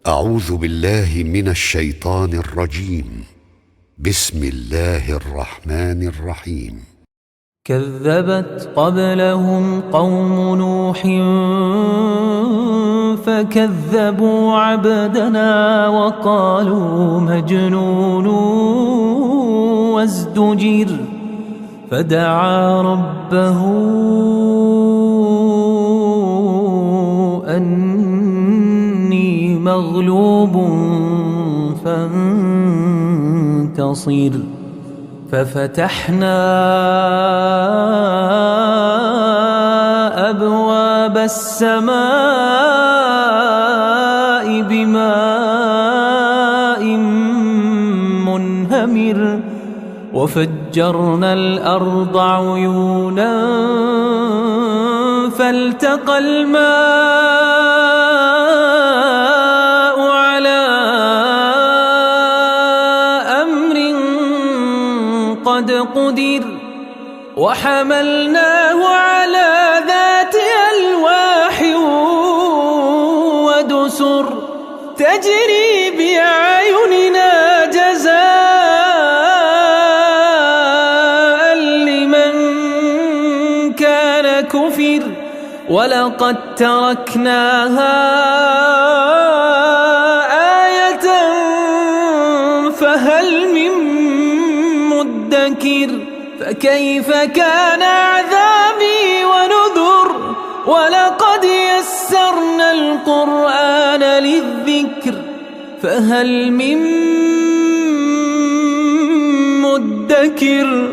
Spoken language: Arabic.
أعوذ بالله من الشيطان الرجيم. بسم الله الرحمن الرحيم. كذبت قبلهم قوم نوح فكذبوا عبدنا وقالوا مجنون وازدجر فدعا ربه أني مغلوب فانتصر ففتحنا أبواب السماء بماء منهمر وفجرنا الأرض عيونا فالتقى الماء على أمر قد قدر وحملناه على ذات ألواح ودسر تجري بأعيننا جزاء لمن كان كفر ولقد تركناها آية فهل من مدكر فكيف كان عذابي ونذر ولقد يسرنا القرآن للذكر فهل من مدكر